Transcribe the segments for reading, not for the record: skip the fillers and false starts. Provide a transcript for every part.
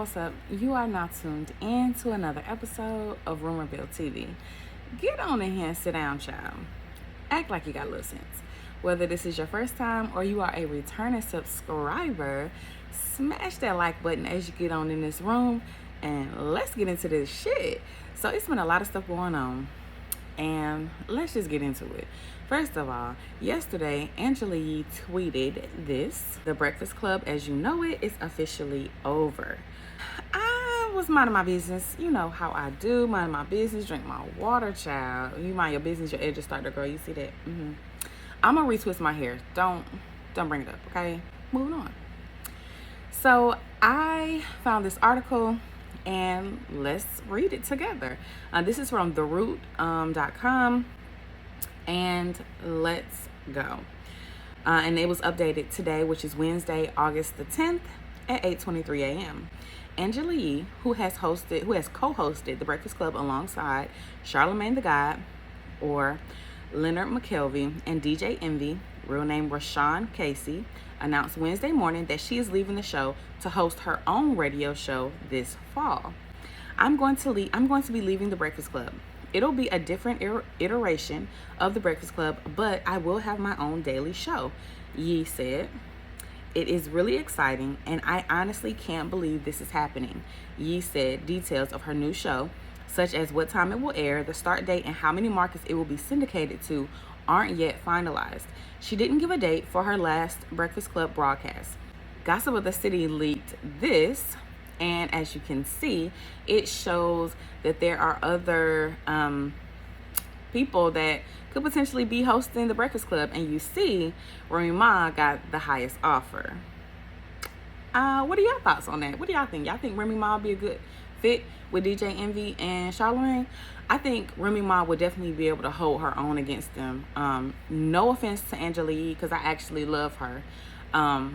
what's up? You are now tuned in to another episode of Rumorville TV. Get on in here and sit down, child. Act like you got a little sense. Whether this is your first time or you are a returning subscriber, smash that like button as you get on in this room and let's get into this shit. So it's been a lot of stuff going on and let's just get into it. First of all, yesterday, Angela Yee tweeted this: "The Breakfast Club, as you know it, is officially over." I was minding my business. You know how I do. Mind my business, drink my water, child. You mind your business, your edges start to grow. You see that? I'm going to retwist my hair. Don't bring it up, okay? Moving on. So I found this article and let's read it together. This is from theroot.com. And let's go. And it was updated today, which is Wednesday, August the 10th at 8:23 a.m. Angela Yee, who has co-hosted The Breakfast Club alongside Charlamagne the God, or Leonard McKelvey, and DJ Envy, real name Rashawn Casey, announced Wednesday morning that she is leaving the show to host her own radio show this fall. I'm going to be leaving The Breakfast Club. It'll be a different iteration of The Breakfast Club, but I will have my own daily show," Yee said. "It is really exciting, and I honestly can't believe this is happening." Yee said details of her new show, such as what time it will air, the start date, and how many markets it will be syndicated to, aren't yet finalized. She didn't give a date for her last Breakfast Club broadcast. Gossip of the City leaked this, and as you can see, it shows that there are other people that could potentially be hosting The Breakfast Club, and you see Remy Ma got the highest offer. What are y'all thoughts on that? What do y'all think? Y'all think Remy Ma would be a good fit with DJ Envy and Charlamagne? I think Remy Ma would definitely be able to hold her own against them. No offense to Angela Yee, because I actually love her. I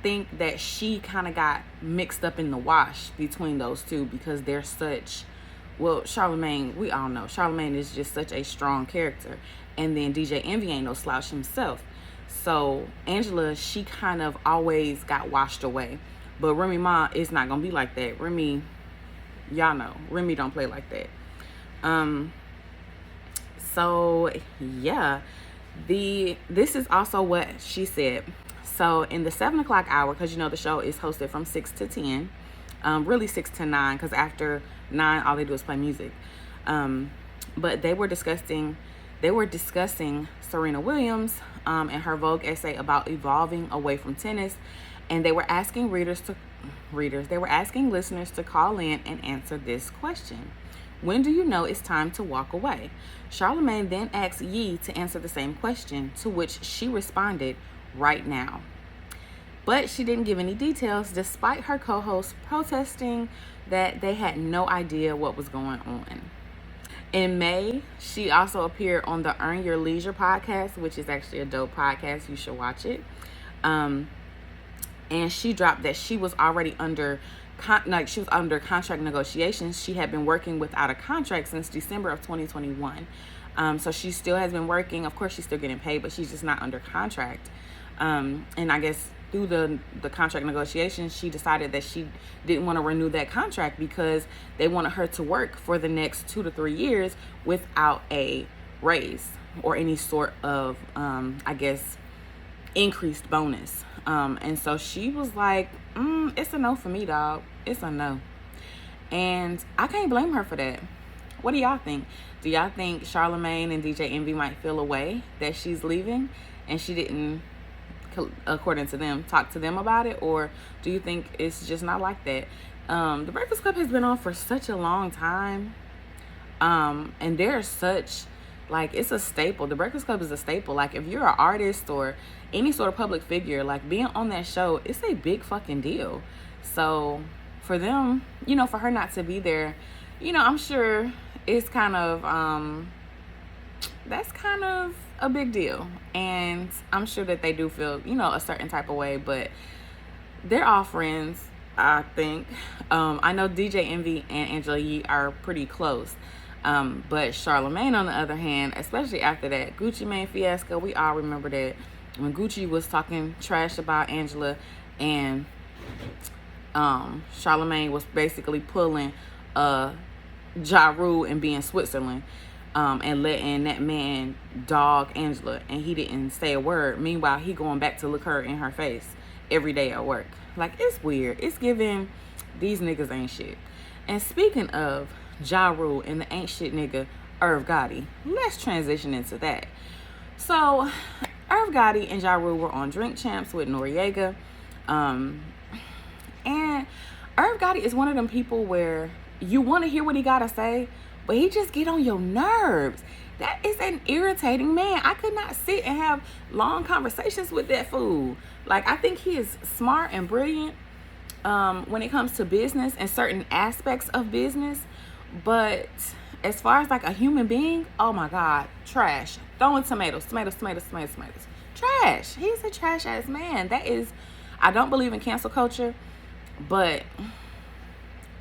think that she kind of got mixed up in the wash between those two because they're such, well, Charlamagne, we all know, Charlamagne is just such a strong character. And then DJ Envy ain't no slouch himself. So Angela, she kind of always got washed away. But Remy Ma is not going to be like that. Remy, y'all know, Remy don't play like that. So, yeah, this is also what she said. So in the 7 o'clock hour, because the show is hosted from 6 to 10, really 6 to 9, because after 9, all they do is play music. But they were discussing Serena Williams and her Vogue essay about evolving away from tennis, and they were asking listeners to call in and answer this question: when do you know it's time to walk away? Charlamagne then asked Yee to answer the same question, to which she responded, "Right now." But she didn't give any details, despite her co-hosts protesting that they had no idea what was going on. In May, she also appeared on the Earn Your Leisure podcast, which is actually a dope podcast. You should watch it. And she dropped that she was already under contract negotiations. She had been working without a contract since December of 2021. So she still has been working. Of course, she's still getting paid, but she's just not under contract. And I guess through the contract negotiations, she decided that she didn't want to renew that contract because they wanted her to work for the next 2 to 3 years without a raise or any sort of, increased bonus. And so she was like, it's a no for me, dog. It's a no. And I can't blame her for that. What do y'all think? Do y'all think Charlamagne and DJ Envy might feel a way that she's leaving and she didn't, according to them, talk to them about it? Or do you think it's just not like that? The Breakfast Club has been on for such a long time. And they're such, it's a staple. The Breakfast Club is a staple. Like, if you're an artist or any sort of public figure, being on that show, it's a big fucking deal. So for them, for her not to be there, I'm sure it's kind of, that's kind of a big deal. And I'm sure that they do feel, a certain type of way, but they're all friends, I think. I know DJ Envy and Angela Yee are pretty close. But Charlamagne, on the other hand, especially after that Gucci Mane fiasco, we all remember that when Gucci was talking trash about Angela and Charlemagne was basically pulling Ja Rule and being Switzerland, and letting that man dog Angela, and he didn't say a word. Meanwhile, he going back to look her in her face every day at work. Like, it's weird. It's giving these niggas ain't shit. And speaking of Ja Rule and the ain't shit nigga Irv Gotti, let's transition into that. So Irv Gotti and Ja Rule were on Drink Champs with Noriega, and Irv Gotti is one of them people where you want to hear what he gotta say, but he just get on your nerves. That is an irritating man. I could not sit and have long conversations with that fool. Like, I think he is smart and brilliant when it comes to business and certain aspects of business, but as far as like a human being, oh my God, trash. Throwing tomatoes. Trash. He's a trash ass man. That is, I don't believe in cancel culture, but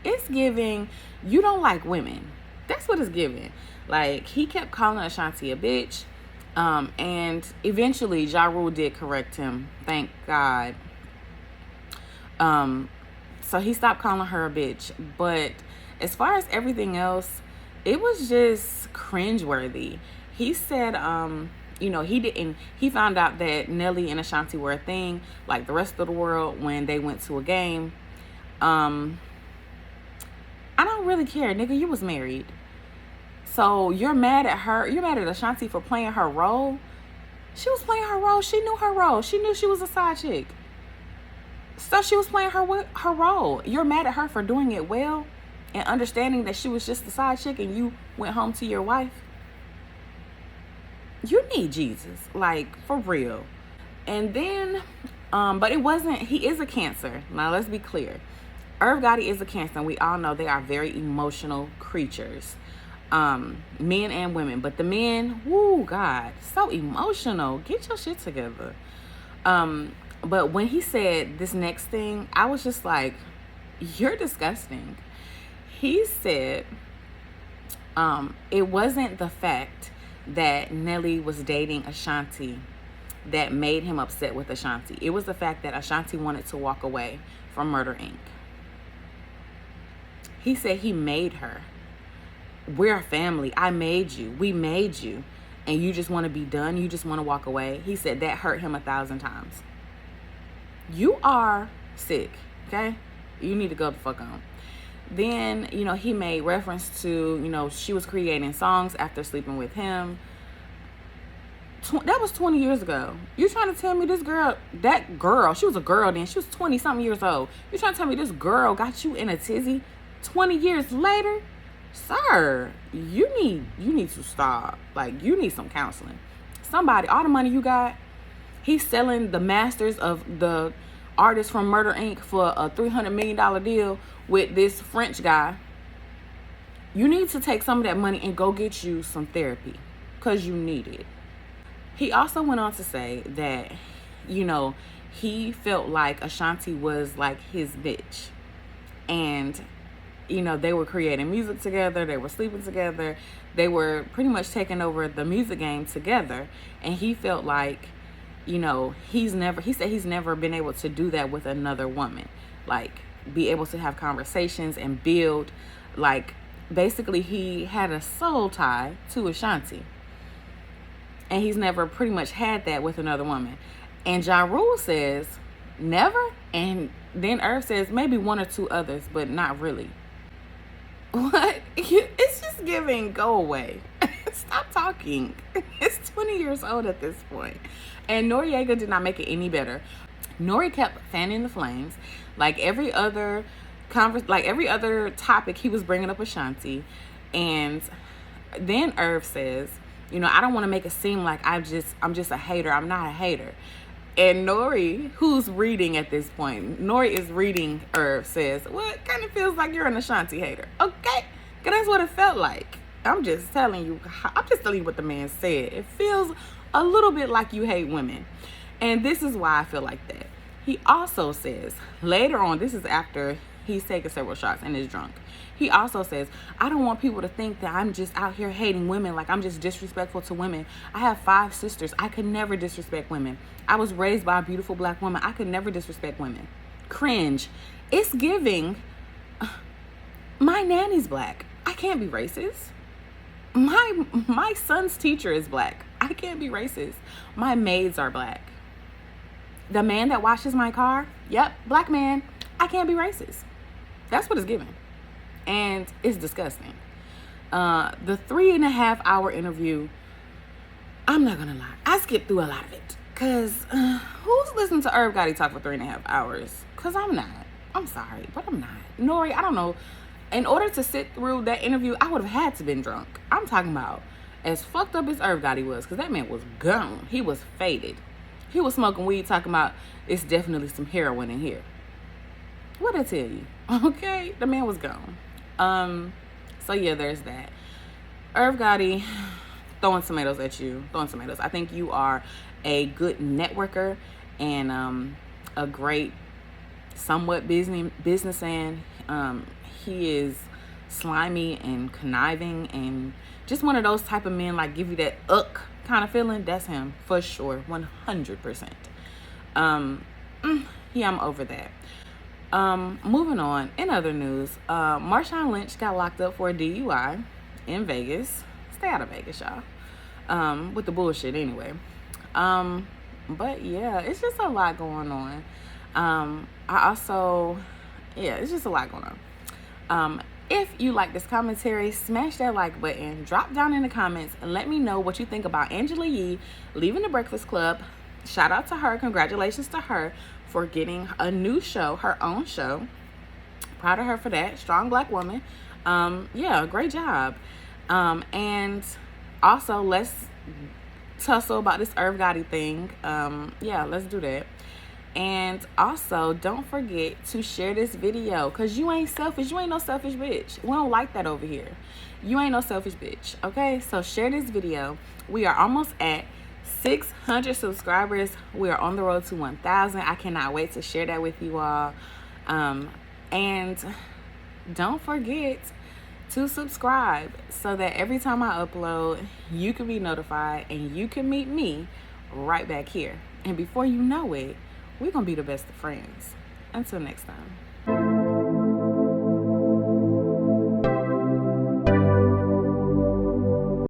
it's giving, you don't like women. That's what it's giving. Like, he kept calling Ashanti a bitch, and eventually Ja Rule did correct him, thank God. So he stopped calling her a bitch. But as far as everything else, it was just cringeworthy. He said, he found out that Nelly and Ashanti were a thing like the rest of the world when they went to a game. I don't really care, nigga. You was married. So you're mad at her. You're mad at Ashanti for playing her role. She was playing her role. She knew her role. She knew she was a side chick. So she was playing her role. You're mad at her for doing it well and understanding that she was just a side chick and you went home to your wife. You need Jesus, like, for real. And then, but it wasn't, he is a Cancer. Now, let's be clear. Irv Gotti is a Cancer, and we all know they are very emotional creatures. Men and women. But the men, woo, God, so emotional. Get your shit together. But when he said this next thing, I was just like, you're disgusting. He said, it wasn't the fact that Nelly was dating Ashanti that made him upset with Ashanti. It was the fact that Ashanti wanted to walk away from Murder Inc. He said he made her. We're a family. I made you. We made you. And you just want to be done. You just want to walk away. He said that hurt him 1,000 times. You are sick, okay? You need to go the fuck on. Then, he made reference to, she was creating songs after sleeping with him. That was 20 years ago. You trying to tell me that girl, she was a girl then. She was 20-something years old. You trying to tell me this girl got you in a tizzy 20 years later? Sir, you need to stop. Like, you need some counseling. Somebody, all the money you got, he's selling the masters of the artist from Murder Inc. for a $300 million deal with this French guy. You need to take some of that money and go get you some therapy, because you need it. He also went on to say that, he felt like Ashanti was like his bitch. And, they were creating music together. They were sleeping together. They were pretty much taking over the music game together. And he felt like, he said he's never been able to do that with another woman. Like, be able to have conversations and build, like, basically he had a soul tie to Ashanti. And he's never pretty much had that with another woman. And Ja Rule says, never. And then Irv says, maybe one or two others, but not really. What? It's just giving, go away. Stop talking. It's 20 years old at this point. And Noriega did not make it any better. Nori kept fanning the flames. Like every other topic, he was bringing up Ashanti. And then Irv says, I don't want to make it seem like I'm just a hater. I'm not a hater. And Nori, who's reading at this point, Nori is reading Irv, says, well, it kind of feels like you're an Ashanti hater. Okay? Because that's what it felt like. I'm just telling you what the man said. It feels a little bit like you hate women. And this is why I feel like that. He also says, later on, this is after he's taken several shots and is drunk. He also says, I don't want people to think that I'm just out here hating women, like I'm just disrespectful to women. I have 5 sisters. I could never disrespect women. I was raised by a beautiful black woman. I could never disrespect women. Cringe. It's giving, my nanny's black. I can't be racist. My son's teacher is black. I can't be racist. My maids are black. The man that washes my car, yep, black man. I can't be racist. That's what it's giving. And it's disgusting. The 3.5 hour interview, I'm not gonna lie, I skipped through a lot of it. Cause who's listening to Irv Gotti talk for 3.5 hours? Cause I'm not. I'm sorry, but I'm not. Nori, I don't know. In order to sit through that interview, I would have had to been drunk. I'm talking about as fucked up as Irv Gotti was, cause that man was gone. He was faded. He was smoking weed, talking about it's definitely some heroin in here. What'd I tell you? Okay, the man was gone. So yeah, there's that. Irv Gotti, throwing tomatoes at you. Throwing tomatoes. I think you are a good networker and a great, somewhat businessman. He is slimy and conniving and just one of those type of men, like give you that kind of feeling. That's him for sure, 100%. Yeah, I'm over that. Moving on. In other news, Marshawn Lynch got locked up for a DUI in Vegas. Stay out of Vegas, y'all. With the bullshit anyway. But yeah, it's just a lot going on. It's just a lot going on. If you like this commentary, smash that like button, drop down in the comments, and let me know what you think about Angela Yee leaving the Breakfast Club. Shout out to her. Congratulations to her for getting a new show, her own show. Proud of her for that. Strong black woman. Yeah, great job. And also, let's tussle about this Irv Gotti thing. Yeah, let's do that. And also, don't forget to share this video, because you ain't selfish. You ain't no selfish bitch. We don't like that over here. You ain't no selfish bitch, okay? So share this video. We are almost at 600 subscribers. We are on the road to 1,000. I cannot wait to share that with you all. And don't forget to subscribe so that every time I upload, you can be notified and you can meet me right back here. And before you know it, we're going to be the best of friends. Until next time.